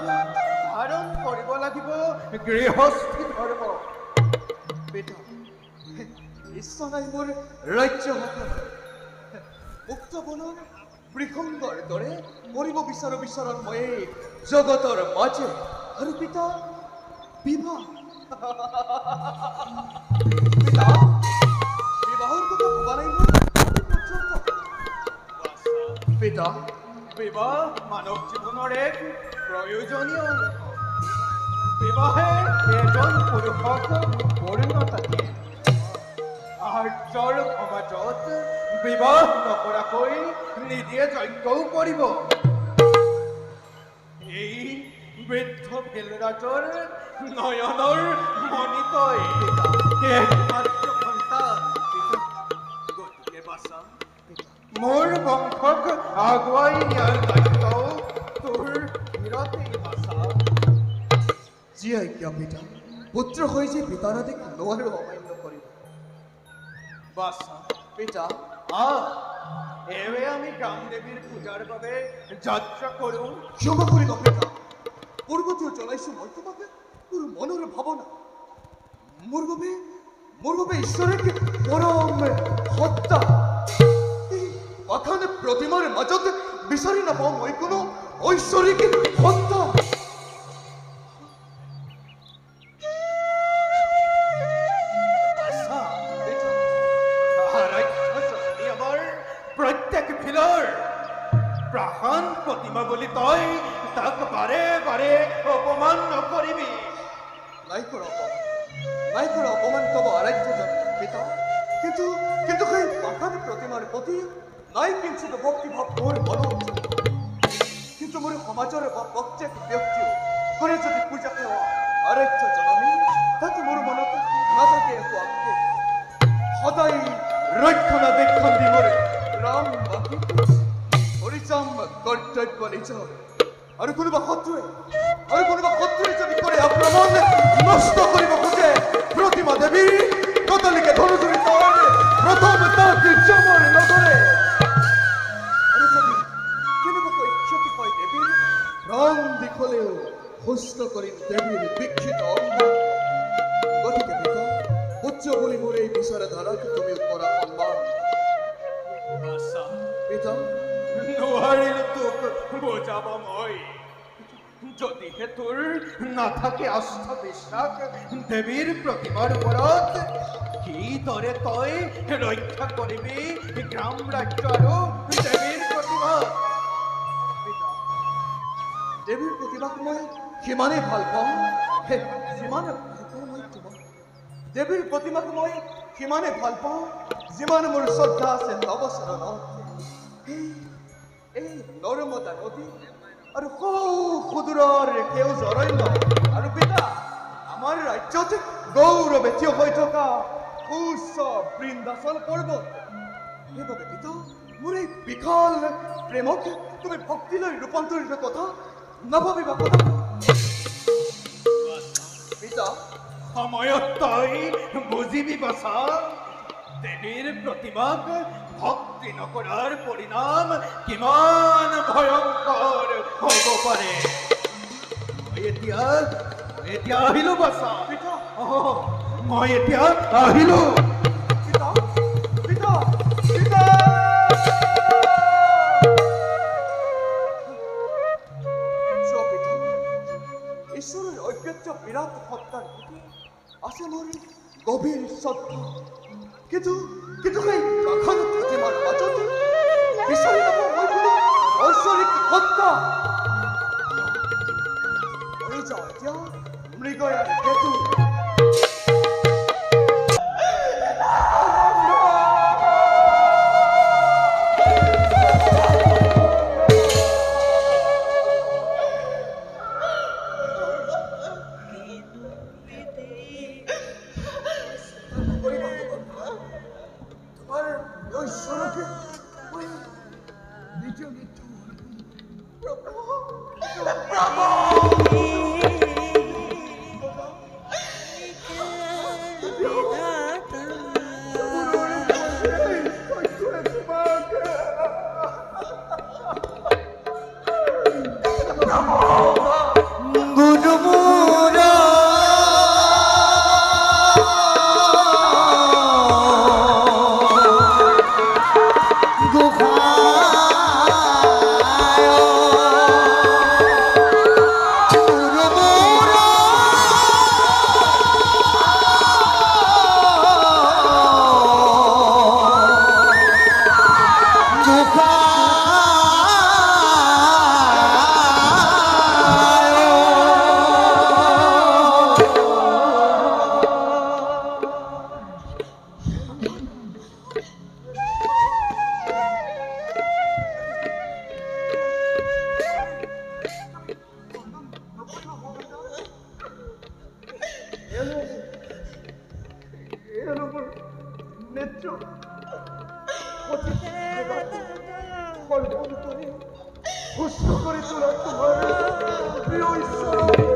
ধাৰণ কৰিব লাগিব গৃহস্থী ধৰ্ম পিতা ইচ্ছা নাই মোৰ ৰাজ্য মুক্ত বনৰ বৃহংগৰ দৰে কৰিব বিচাৰো বিচৰণ মই জগতৰ মাজে আৰু পিতা বিবাহ পিতা বিবাহৰ কথা ভবা নাই মই পিতা বিবাহ মানৱ জীৱনৰ এক প্ৰয়োজনীয় অংশ বিবাহে এজন পুৰুষক পূৰ্ণতা দিয়ে আৰ্যৰ সমাজত বিবাহ নকৰাকৈ নিদিয়ে যজ্ঞও কৰিব এই বৃদ্ধ ভেলৰাজৰ নয়নৰ মণিতই একমাত্ৰ সন্তান গতিকে বাছা মোৰ বংশক আগুৱাই নিয়াৰ দায়িত্ব তোৰ শিৰতেই বাছা যি আজ্ঞা পিতা পুত্ৰ হৈ যে পিতাৰাধিক নোৱাৰো অমান্য কৰিব বাছা পিতা এৱে আমি কামদেৱীৰ পূজাৰ বাবে যাত্ৰা কৰোঁ ক্ষমা কৰিব পিতা পূৰ্বতেও জনাইছো মই তোমাকে মোৰ মনৰ ভাৱনা মোৰ বাবে ঈশ্বৰে কি পৰম হত্যা এই পাখান প্ৰতিমাৰ মাজত বিচাৰি নাপাওঁ মই কোনো ঐশ্বৰিক হত্যা আমাৰ প্ৰত্যেক ভিলৰ প্ৰাণ প্ৰতিমা বুলি তই তাক বাৰে বাৰে অপমান নকৰিবি। নাই কৰা অপমান তব আৰাধ্যজন পিতা কিন্তু সেই পাখান প্ৰতিমাৰ প্ৰতি নাই কিঞ্চিত ভক্তিভাৱ মোৰ মনত কিন্তু মোৰ সমাজৰ প্ৰত্যেক ব্যক্তিও কৰে যদি পূজা সেৱা আৰাধ্য জননী তাতে মোৰ মনত নাথাকে একো আক্ষেপ সদায় ৰক্ষণাবেক্ষণ দি মোৰ ৰাম বাকী পৰিচাম কৰ্তব্য নিজৰ আৰু কোনোবা শত্ৰুৱে যদি কৰে আক্ৰমণ নষ্ট কৰিব খোজে প্ৰতিমা দেৱী কতলিকে ধনুধৰি প্ৰথম তাক জমৰ নগৰে আৰু যদি কেনেবাকৈ ক্ষতি হয় দেৱীৰ প্ৰাণ দিশলেও সুস্থ কৰিম দেৱীৰ বিক্ষিত অংগ গতিকে পিতা উচ্চ বুলি মোৰ এই বিচাৰ ধাৰাক তুমি কৰা সন্মান পিতা নোৱাৰিলো তোক বুজাব মই যদিহে তোৰ নাথাকে আস্থা বিশ্বাস দেৱীৰ প্ৰতিমাৰ ওপৰত কিদৰে তই ৰক্ষা কৰিবি গ্ৰাম ৰাজ্য আৰু দেৱীৰ প্ৰতিমা দেৱীৰ প্ৰতিমাক মই সিমানেই ভাল পাওঁ যিমান মই তোমাক দেৱীৰ প্ৰতিমাক মই সিমানেই ভাল পাওঁ যিমান মোৰ শ্ৰদ্ধা আছে তব চৰণত এই নৰ্মদা নদী আৰু সুদূৰৰ সেউজ অৰণ্য আৰু পিতা আমাৰ ৰাজ্যত গৌৰৱে থিয় হৈ থকা সুউচ্চ বৃন্দাচল পৰ্বত সেইবাবে পিতা মোৰ এই বিশাল প্ৰেমক তুমি ভক্তিলৈ ৰূপান্তৰিত কথা নাভাবিবা কথা পিতা সময়ত তই বুজিবি বাছা দেৱীৰ প্ৰতিমাক ভক্তি নকৰাৰ পৰিণাম কিমান ভয়ংকৰ হ'ব পাৰে মই এতিয়া আহিলো বাছা পিতা মই এতিয়া আহিলো পিতা পিতা পিতা ঈশ্বৰৰ ঐক্যত্য বিৰাট সত্তাৰ প্ৰতি আছে মোৰ গভীৰ শ্ৰদ্ধা কিন্তু সেই পাখান প্ৰতিমাৰ মাজত বিচাৰি নাপাওঁ মই কোনো ঐশ্বৰিক হত্যা হৈ যাওঁ এতিয়া মৃগয়াৰ কেতু সুস্থ করে তোলা তোমার প্রিয় ঈশ্বর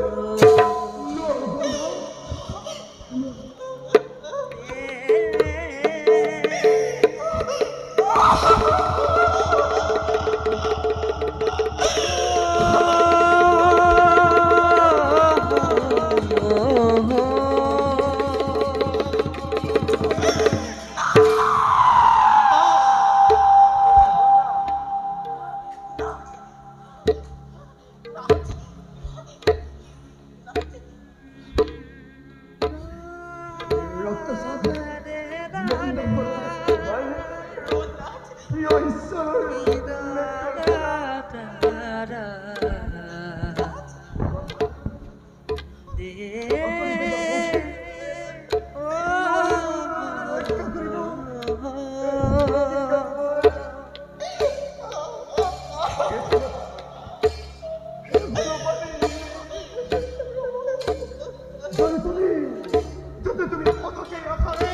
যদি তুমি পথকে আসারে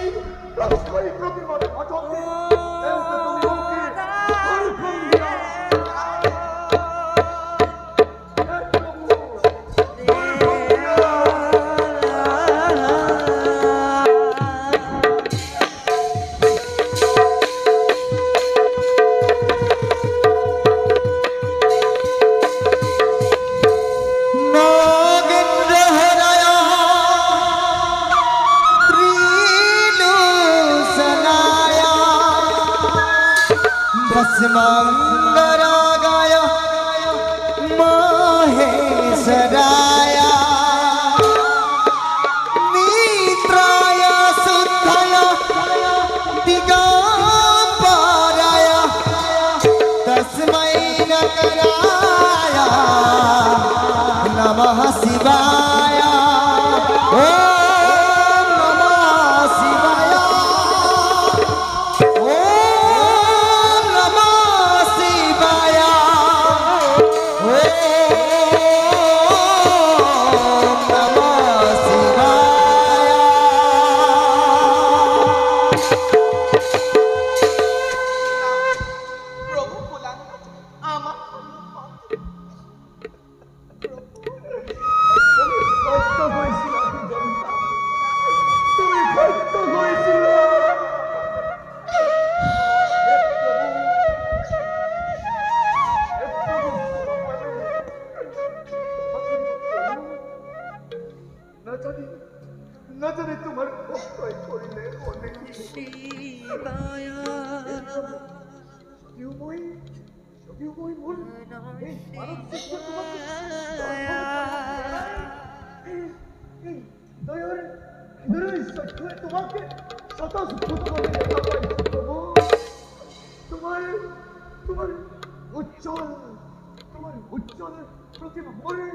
রাষ্ট্রই প্রতিমার আচরণে मंगरागाय महेशराय मित्राय शुद्धाय दिगंबराय तस्मै नकराय नमः शिवाय ओम नमः शिवाय প্রভু ভোলানাথ আমার কষ্ট হয়েছিল তুমি কষ্ট হয়েছিল না জানি তোমার কষ্ট করিলে অনেক তোমাকে তোমার তোমার উজ্জ্বল প্রতিভা মরে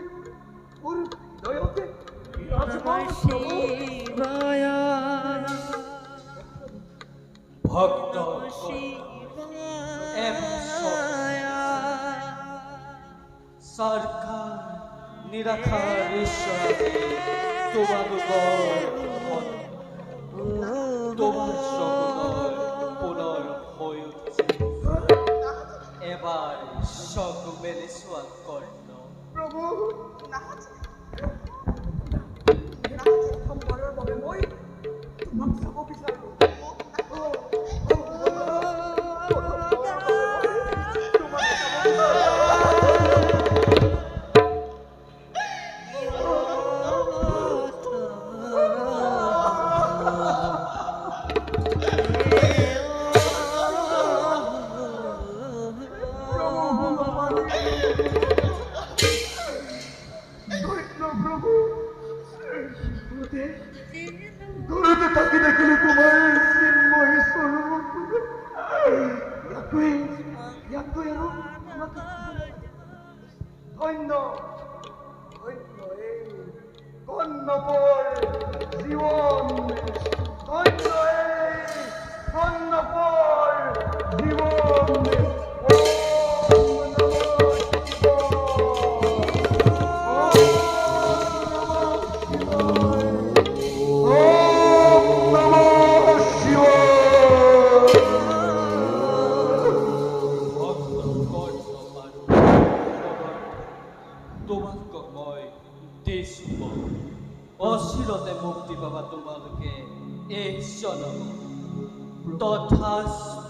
মরে দয়াকে ভক্ত সরকার নিরাকার ঈশ্বর তোমার তোমার সকল পুনর হয়ে উঠছে এবার সকলে স্বাদ কর্ণ প্রভু মই তোমাক চাব বিচাৰো দূৰতে থাকি দেখিলে তোমাৰ চিন্ময় স্বৰূপ ইয়াকৈ আৰু আমাকে ধন্য ধন্য এই কন্যপৰ জীৱন ধন্য এই কন্যপৰ জীৱন তোমাক মই দিছো অচিৰতে মুক্তি পাবা তোমালোকে এই জনম তথাস্তু